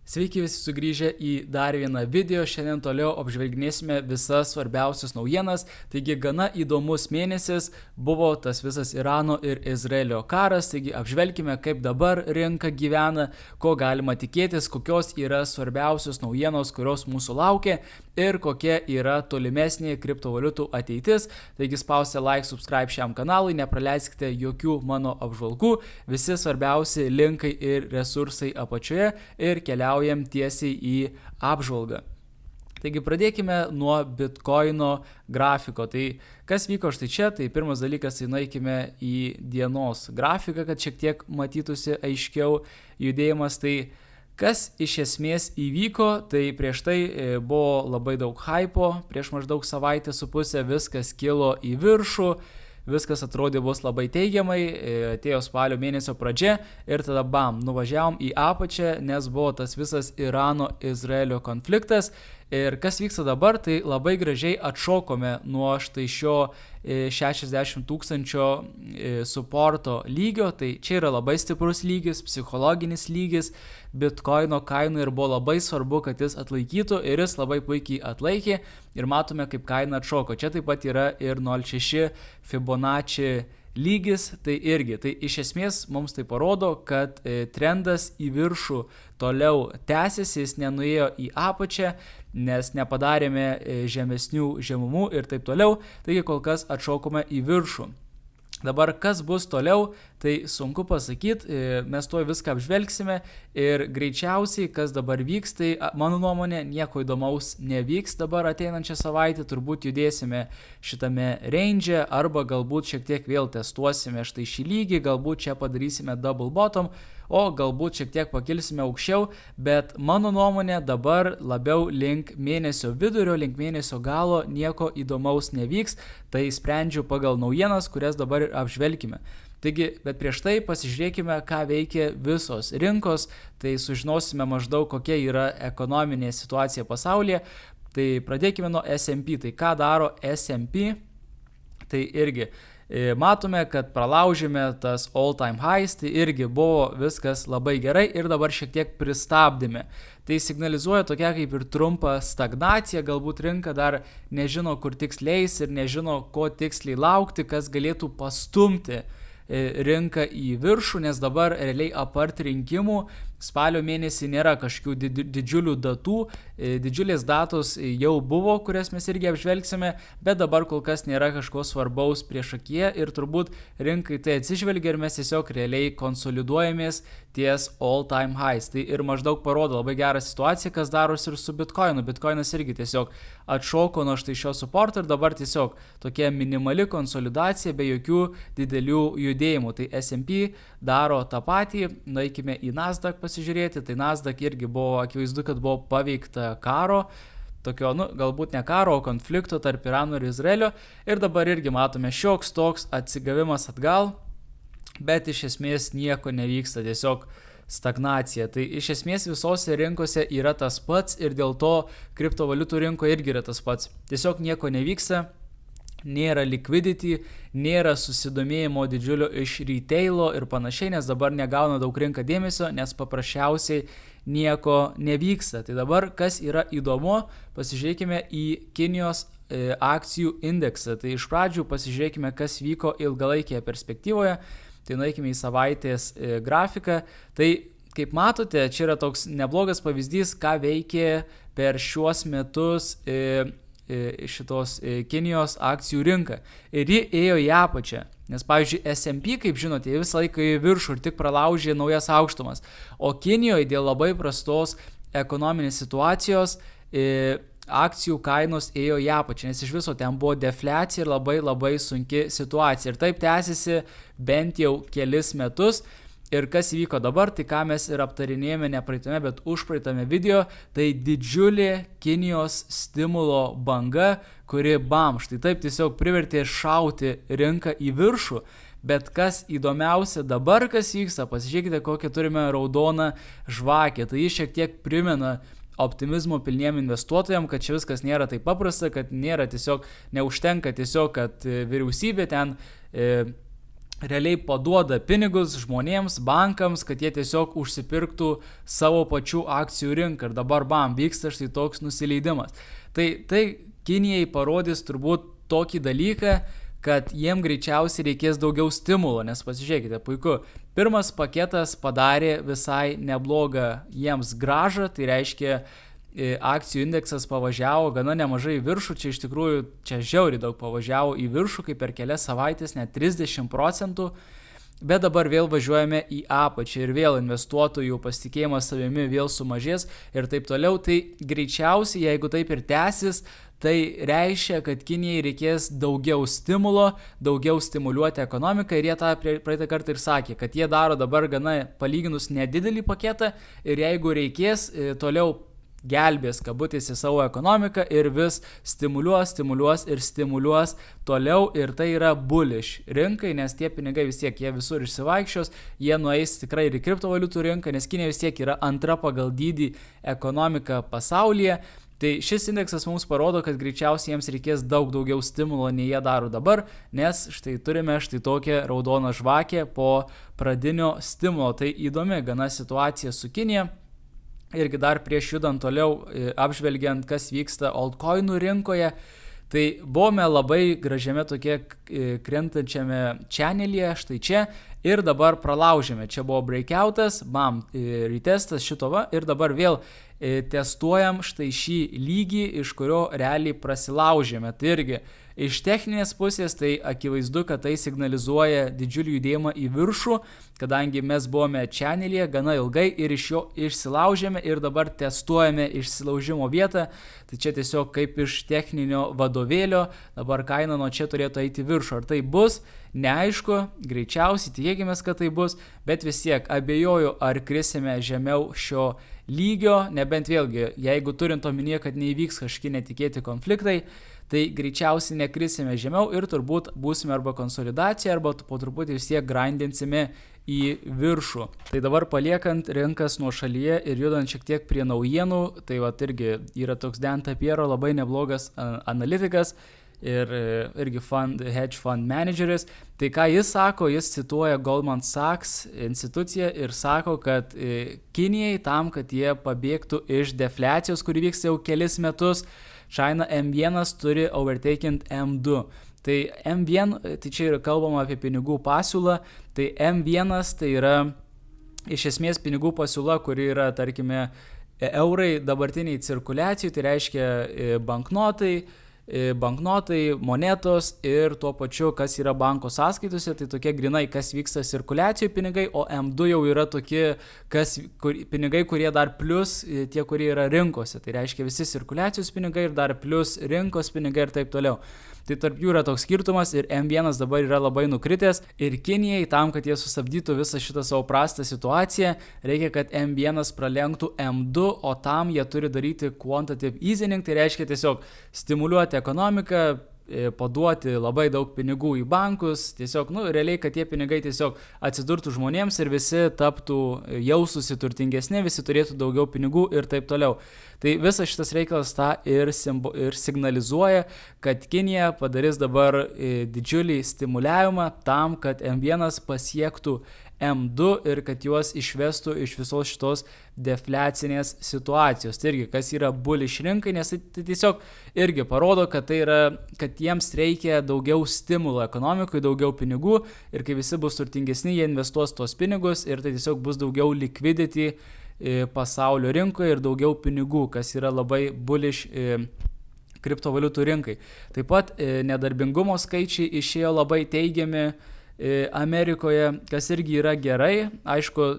Sveiki visi sugrįžę į dar vieną video, šiandien toliau apžvelginėsime visas svarbiausias naujienas, taigi gana įdomus mėnesis buvo tas visas Irano ir Izraelio karas, taigi apžvelkime kaip dabar rinka gyvena, ko galima tikėtis, kokios yra svarbiausios naujienos, kurios mūsų laukia ir kokia yra tolimesnė kriptovaliutų ateitis, taigi spauskite like, subscribe šiam kanalui, nepraleiskite jokių mano apžvalgų, visi svarbiausi linkai ir resursai apačioje ir keliaujam tiesiai į apžvalgą. Taigi pradėkime nuo Bitcoino grafiko. Tai kas vyko štai čia, tai pirmas dalykas, tai nueikime į dienos grafiką, kad šiek tiek matytųsi aiškiau judėjimas. Tai kas iš esmės įvyko, tai prieš tai buvo labai daug hypo, prieš maždaug savaitę su pusę viskas kilo į viršų. Viskas atrodė bus labai teigiamai, atėjo spalio mėnesio pradžia ir tada bam, nuvažiavom į apačią, nes buvo tas visas Irano-Izraelio konfliktas. Ir kas vyksta dabar, tai labai gražiai atšokome nuo štai šio 60 000 supporto lygio, tai čia yra labai stiprus lygis, psichologinis lygis Bitcoino kainų ir buvo labai svarbu, kad jis atlaikytų ir jis labai puikiai atlaikė ir matome, kaip kaina atšoko. Čia taip pat yra ir 0,6 Fibonacci lygis, tai irgi, tai iš esmės mums tai parodo, kad trendas į viršų toliau tęsiasi, jis nenuėjo į apačią, nes nepadarėme žemesnių žemumų ir taip toliau, taigi kol kas atšokome į viršų. Dabar kas bus toliau, tai sunku pasakyti, mes to viską apžvelgsime ir greičiausiai, kas dabar vyks, tai mano nuomonė nieko įdomaus nevyks dabar ateinančią savaitę, turbūt judėsime šitame range arba galbūt šiek tiek vėl testuosime štai šį lygį, galbūt čia padarysime double bottom, o galbūt šiek tiek pakilsime aukščiau, bet mano nuomonė dabar labiau link mėnesio vidurio, link mėnesio galo nieko įdomaus nevyks, tai sprendžiu pagal naujienas, kurias dabar apžvelkime. Taigi, bet prieš tai pasižiūrėkime, ką veikia visos rinkos, tai sužinosime maždaug, kokia yra ekonominė situacija pasaulyje. Tai pradėkime nuo S&P. Tai ką daro S&P? Tai irgi matome, kad pralaužėme tas all-time highs, tai irgi buvo viskas labai gerai ir dabar šiek tiek pristabdėme. Tai signalizuoja tokia kaip ir trumpa stagnacija, galbūt rinka dar nežino, kur tiksliai ir nežino, ko tiksliai laukti, kas galėtų pastumti rinką į viršų, nes dabar realiai apart rinkimų spalio mėnesį nėra kažkokių didžiulių datų, didžiulės datos jau buvo, kurias mes irgi apžvelgsime, bet dabar kol kas nėra kažko svarbaus priešakyje ir turbūt rinkai tai atsižvelgia ir mes tiesiog realiai konsoliduojamės ties all-time highs. Tai ir maždaug parodo labai gerą situaciją, kas darosi ir su Bitcoinu. Bitcoinas irgi tiesiog atšoko nuo štai šio supporto ir dabar tiesiog tokia minimali konsolidacija be jokių didelių judėjimų. Tai S&P daro tą patį, nueikime į Nasdaq pasižiūrėti, tai Nasdaq irgi buvo akivaizdu, kad buvo paveikta karo, tokio, galbūt ne karo, o konflikto tarp Irano ir Izraelio ir dabar irgi matome šioks toks atsigavimas atgal, bet iš esmės nieko nevyksta, tiesiog stagnacija. Tai iš esmės visose rinkose yra tas pats ir dėl to kriptovaliutų rinkoje irgi yra tas pats. Tiesiog nieko nevyksta, nėra liquidity, nėra susidomėjimo didžiulio iš retailo ir panašiai, nes dabar negauna daug rinka dėmesio, nes paprasčiausiai nieko nevyksta. Tai dabar, kas yra įdomu, pasižiūrėkime į Kinijos akcijų indeksą. Tai iš pradžių pasižiūrėkime, kas vyko ilgalaikėje perspektyvoje. Tai nueikime į savaitės grafiką. Tai kaip matote, čia yra toks neblogas pavyzdys, ką veikė per šiuos metus šitos Kinijos akcijų rinką. Ir ji ėjo į apačią. Nes, pavyzdžiui, S&P, kaip žinote, visą laiką į viršų ir tik pralaužė naujas aukštumas. O Kinijoje dėl labai prastos ekonominės situacijos akcijų kainos ėjo į apačią, nes iš viso ten buvo defliacija ir labai sunki situacija. Ir taip tęsiasi bent jau kelis metus. Ir kas įvyko dabar, tai ką mes ir aptarinėjome ne praeitame, bet užpraeitame video, tai didžiulė Kinijos stimulo banga, kuri štai taip tiesiog privertė šauti rinką į viršų. Bet kas įdomiausia dabar, kas vyksta, pasižiūrėkite, kokią turime raudoną žvakę. Tai jis šiek tiek primena optimizmo pilniem investuotojams, kad čia viskas nėra taip paprasta, kad nėra tiesiog, neužtenka tiesiog, kad vyriausybė ten realiai paduoda pinigus žmonėms, bankams, kad jie tiesiog užsipirktų savo pačių akcijų rinką. Ir dabar vyksta štai toks nusileidimas. Tai Kinijai parodys turbūt tokį dalyką, kad jiem greičiausiai reikės daugiau stimulo, nes pasižiūrėkite, puiku. Pirmas paketas padarė visai neblogą jiems grąžą, tai reiškia, akcijų indeksas pavažiavo gana nemažai į viršų, čia iš tikrųjų čia žiauriai daug pavažiavo į viršų, kaip per kelias savaitės, net 30%, bet dabar vėl važiuojame į apačią ir vėl investuotojų pasitikėjimas savimi vėl sumažės ir taip toliau, tai greičiausiai, jeigu taip ir tęsis, tai reiškia, kad Kinijai reikės daugiau stimulo, daugiau stimuliuoti ekonomiką ir jie tą praeitą kartą ir sakė, kad jie daro dabar gana palyginus nedidelį paketą ir jeigu reikės toliau gelbės kabutėse savo ekonomiką ir vis stimuliuos toliau ir tai yra bullish rinkai, nes tie pinigai vis tiek jie visur išsivaikščios, jie nueis tikrai ir į kriptovaliutų rinką, nes Kinija vis tiek yra antra pagal dydį ekonomika pasaulyje. Tai šis indeksas mums parodo, kad greičiausiai jiems reikės daug daugiau stimulo, nei jie daro dabar, nes štai turime štai tokią raudoną žvakę po pradinio stimulo. Tai įdomi gana situacija su Kinija. Irgi dar prieš judant toliau, apžvelgiant, kas vyksta altcoinų rinkoje, tai buvome labai gražiame tokie krentančiame channelyje, štai čia, ir dabar pralaužėme. Čia buvo breakoutas, retestas šito ir dabar vėl testuojam štai šį lygį, iš kurio realiai prasilaužėme. Tai irgi iš techninės pusės tai akivaizdu, kad tai signalizuoja didžiulį judėjimą į viršų, kadangi mes buvome channelyje gana ilgai ir iš jo išsilaužėme ir dabar testuojame išsilaužimo vietą. Tai čia tiesiog kaip iš techninio vadovėlio, dabar kaina nuo čia turėtų eiti viršų. Ar tai bus? Neaišku, greičiausiai tikėkime, kad tai bus, bet vis tiek abejoju, ar krisime žemiau šio lygio, nebent vėlgi, jeigu turint omenyje, kad neįvyks kažkokie netikėti konfliktai, tai greičiausiai nekrisime žemiau ir turbūt būsime arba konsolidacija, arba po truputį vis tiek grindinsime į viršų. Tai dabar paliekant rinkas nuo šalyje ir judant šiek tiek prie naujienų, tai irgi yra toks Dan Tapiero labai neblogas analitikas, ir irgi hedge fund manageris. Tai ką jis sako, jis cituoja Goldman Sachs instituciją ir sako, kad Kinijai tam, kad jie pabėgtų iš defliacijos, kuri vyksta jau kelis metus, China M1 turi overtaking M2. Tai M1, tai čia yra kalbama apie pinigų pasiūlą, tai M1 tai yra iš esmės pinigų pasiūla, kuri yra, tarkime, eurai dabartiniai cirkuliacijai, tai reiškia banknotai, monetos ir tuo pačiu, kas yra banko sąskaitose, tai tokie grinai, kas vyksta cirkuliacijų pinigai, o M2 jau yra tokie pinigai, kurie dar plus tie, kurie yra rinkose, tai reiškia visi cirkuliacijos pinigai ir dar plus rinkos pinigai ir taip toliau. Tai tarp jų yra toks skirtumas ir M1 dabar yra labai nukritęs ir Kinijai tam, kad jie sustabdytų visą šitą savo prastą situaciją, reikia, kad M1 pralenktų M2, o tam jie turi daryti quantitative easing, tai reiškia tiesiog stimuliuoti ekonomiką, paduoti labai daug pinigų į bankus, tiesiog, realiai, kad tie pinigai tiesiog atsidurtų žmonėms ir visi taptų jaustųsi turtingesni, visi turėtų daugiau pinigų ir taip toliau. Tai visas šitas reikalas tą ir signalizuoja, kad Kinija padarys dabar didžiulį stimuliavimą tam, kad M1 pasiektų M2 ir kad juos išvestų iš visos šitos defliacinės situacijos. Tai irgi, kas yra bullish rinkai, nes tai tiesiog irgi parodo, kad tai yra, kad jiems reikia daugiau stimulo ekonomikui, daugiau pinigų ir kai visi bus turtingesni, jie investuos tos pinigus ir tai tiesiog bus daugiau liquidity pasaulio rinkoje ir daugiau pinigų, kas yra labai bullish kriptovaliutų rinkai. Taip pat nedarbingumo skaičiai išėjo labai teigiami Amerikoje, kas irgi yra gerai. Aišku,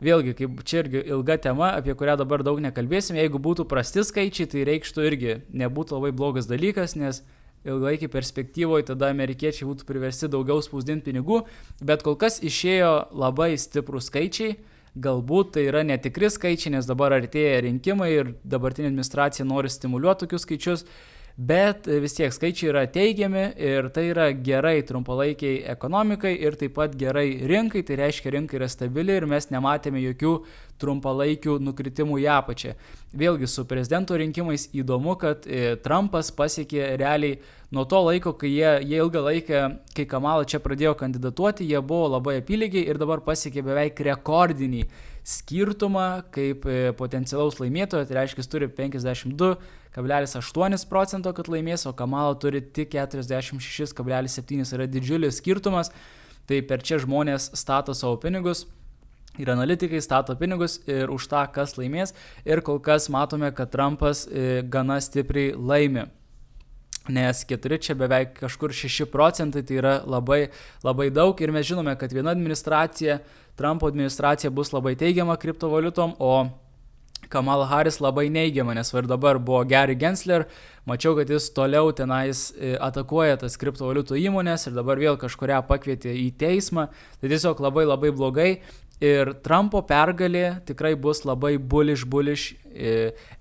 vėlgi, kaip čia irgi ilga tema, apie kurią dabar daug nekalbėsim, jeigu būtų prasti skaičiai, tai reikštų irgi nebūtų labai blogas dalykas, nes ilgalaikį perspektyvoje tada amerikiečiai būtų priversti daugiau spausdinti pinigų, bet kol kas išėjo labai stiprus skaičiai, galbūt tai yra netikri skaičiai, nes dabar artėja rinkimai ir dabartinė administracija nori stimuliuoti tokius skaičius, bet vis tiek skaičiai yra teigiami ir tai yra gerai trumpalaikiai ekonomikai ir taip pat gerai rinkai, tai reiškia rinka yra stabili ir mes nematėme jokių trumpalaikių nukritimų į apačią. Vėlgi su prezidento rinkimais įdomu, kad Trumpas pasiekė realiai nuo to laiko, kai jie ilgą laiką, kai Kamala čia pradėjo kandidatuoti, jie buvo labai apylygiai ir dabar pasiekė beveik rekordinį skirtumą kaip potencialaus laimėtojo, tai reiškia, jis turi 52,8%, kad laimės, o Kamala turi tik 46,7%, yra didžiulis skirtumas, tai per čia žmonės stato savo pinigus. Ir analitikai stato pinigus ir už tą, kas laimės. Ir kol kas matome, kad Trumpas gana stipriai laimi. Nes 4 čia beveik kažkur 6%, tai yra labai, labai daug. Ir mes žinome, kad viena administracija, Trumpo administracija bus labai teigiama kriptovaliutom, o Kamala Harris labai neigiama, nes ir dabar buvo Gary Gensler, mačiau, kad jis toliau tenais atakuoja tas kriptovaliutų įmonės ir dabar vėl kažkurią pakvietė į teismą. Tai tiesiog labai, labai blogai. Ir Trumpo pergalė tikrai bus labai bullish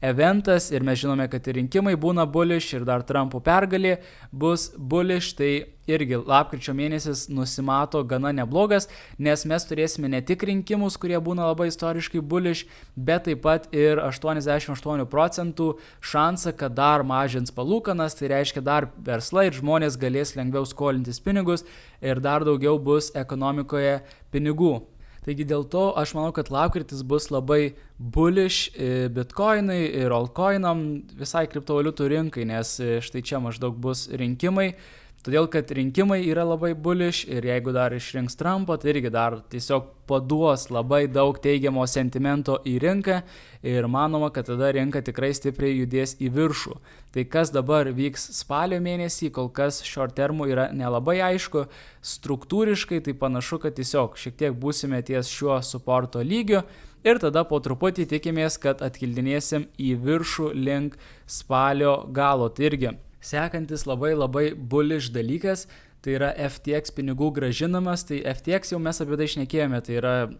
eventas ir mes žinome, kad ir rinkimai būna bullish ir dar Trumpo pergalė bus bullish, tai irgi lapkričio mėnesis nusimato gana neblogas, nes mes turėsime ne tik rinkimus, kurie būna labai istoriškai bullish, bet taip pat ir 88% šansą, kad dar mažins palūkanas, tai reiškia dar verslai ir žmonės galės lengviau skolintis pinigus ir dar daugiau bus ekonomikoje pinigų. Taigi dėl to aš manau, kad lapkritis bus labai bullish bitcoinai ir altcoinam, visai kriptovaliutų rinkai, nes štai čia maždaug bus rinkimai. Todėl, kad rinkimai yra labai bullish ir jeigu dar išrinks Trumpą, tai irgi dar tiesiog paduos labai daug teigiamo sentimento į rinką ir manoma, kad tada rinka tikrai stipriai judės į viršų. Tai kas dabar vyks spalio mėnesį, kol kas short termų yra nelabai aišku. Struktūriškai tai panašu, kad tiesiog šiek tiek būsime ties šiuo supporto lygiu ir tada po truputį tikimės, kad atkildinėsim į viršų link spalio galo. Tai irgi sekantis labai, labai bullish dalykas, tai yra FTX pinigų gražinamas, tai FTX jau mes apie tai šnekėjome, tai yra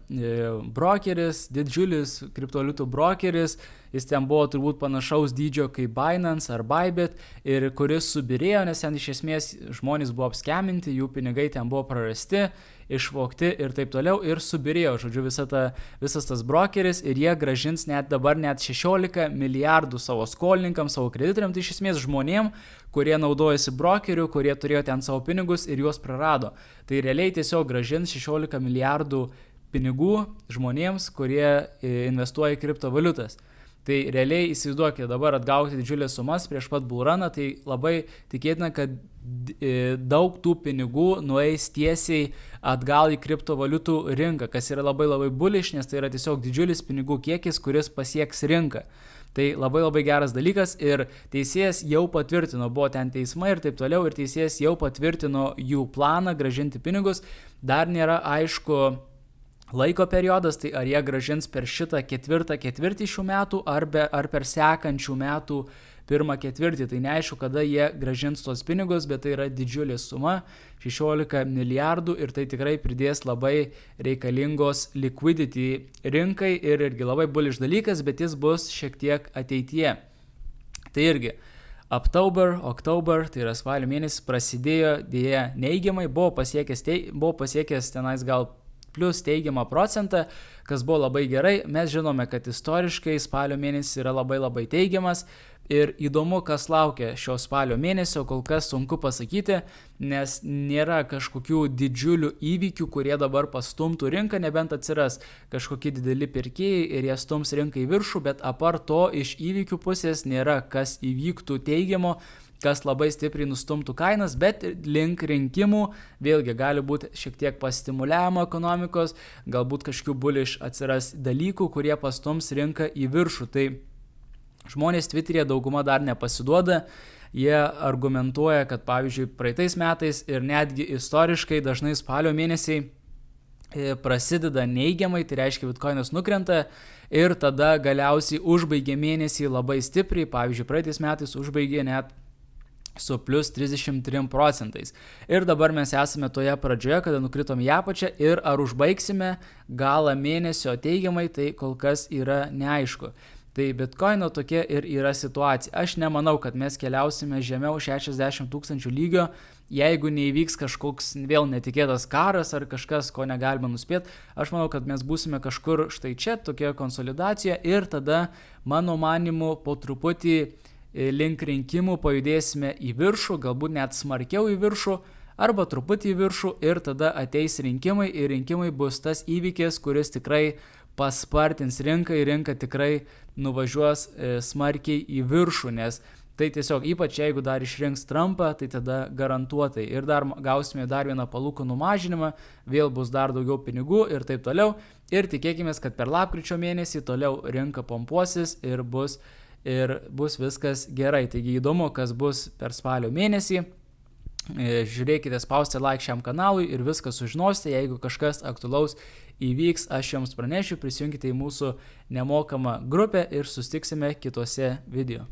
brokeris, didžiulis kriptovaliutų brokeris, jis ten buvo turbūt panašaus dydžio kaip Binance ar Bybit ir kuris subirėjo, nes ten iš esmės žmonės buvo apskeminti, jų pinigai ten buvo prarasti, išvogti ir taip toliau ir subirėjo, žodžiu, visas tas brokeris ir jie gražins dabar net 16 milijardų savo skolininkams, savo kreditoriams, tai iš esmės žmonėm, kurie naudojasi brokeriu, kurie turėjo ten savo pinigus ir juos prarado. Tai realiai tiesiog gražins 16 milijardų pinigų žmonėms, kurie investuoja į kriptovaliutas. Tai realiai įsivaizduokite, dabar atgauti didžiulės sumas prieš pat bullruną, tai labai tikėtina, kad daug tų pinigų nueis tiesiai atgal į kriptovaliutų rinką, kas yra labai, labai bullish, nes tai yra tiesiog didžiulis pinigų kiekis, kuris pasieks rinką. Tai labai, labai geras dalykas ir teisėjas jau patvirtino, buvo ten teismai ir taip toliau, ir teisėjas jau patvirtino jų planą gražinti pinigus, dar nėra aišku laiko periodas, tai ar jie gražins per šitą ketvirtį šių metų, ar per sekančių metų pirmą ketvirtį. Tai neaišku, kada jie gražins tos pinigus, bet tai yra didžiulė suma, 16 milijardų ir tai tikrai pridės labai reikalingos liquidity rinkai ir irgi labai bullish dalykas, bet jis bus šiek tiek ateityje. Tai irgi Oktober, tai yra spalio mėnesis, prasidėjo dėja neigiamai, buvo pasiekęs tenais gal plus teigiamą procentą, kas buvo labai gerai. Mes žinome, kad istoriškai spalio mėnesis yra labai, labai teigiamas ir įdomu, kas laukia šio spalio mėnesio, kol kas sunku pasakyti, nes nėra kažkokių didžiulių įvykių, kurie dabar pastumtų rinką, nebent atsiras kažkokie dideli pirkėjai ir jie stums rinką į viršų, bet apart to iš įvykių pusės nėra kas įvyktų teigiamo, kas labai stipriai nustumtų kainas, bet link rinkimų vėlgi gali būti šiek tiek pastimuliavimo ekonomikos, galbūt kažkokių bullish atsiras dalykų, kurie pastums rinką į viršų. Tai žmonės Twitter'e dauguma dar nepasiduoda, jie argumentuoja, kad pavyzdžiui praeitais metais ir netgi istoriškai dažnai spalio mėnesiai prasideda neigiamai, tai reiškia bitcoinas nukrenta ir tada galiausiai užbaigia mėnesį labai stipriai, pavyzdžiui praeitais metais užbaigė net su plus 33%. Ir dabar mes esame toje pradžioje, kada nukritom į apačią ir ar užbaigsime galą mėnesio teigiamai, tai kol kas yra neaišku. Tai Bitcoino tokia ir yra situacija. Aš nemanau, kad mes keliausime žemiau 60 000 lygio, jeigu neįvyks kažkoks vėl netikėtas karas ar kažkas, ko negalime nuspėti. Aš manau, kad mes būsime kažkur štai čia, tokia konsolidacija ir tada, mano manimu, po truputį link rinkimų pajudėsime į viršų, galbūt net smarkiau į viršų, arba truputį į viršų ir tada ateis rinkimai ir rinkimai bus tas įvykis, kuris tikrai paspartins rinką ir rinka tikrai nuvažiuos smarkiai į viršų, nes tai tiesiog ypač jeigu dar išrinks Trumpą, tai tada garantuotai ir dar gausime dar vieną palūkanų mažinimą, vėl bus dar daugiau pinigų ir taip toliau ir tikėkime, kad per lapkričio mėnesį toliau rinka pompuosis ir bus viskas gerai. Taigi įdomu, kas bus per spalio mėnesį. Žiūrėkite, spausti like šiam kanalui ir viską sužinosite, jeigu kažkas aktualaus įvyks, aš jums pranešiu, prisijunkite į mūsų nemokamą grupę ir susitiksime kitose video.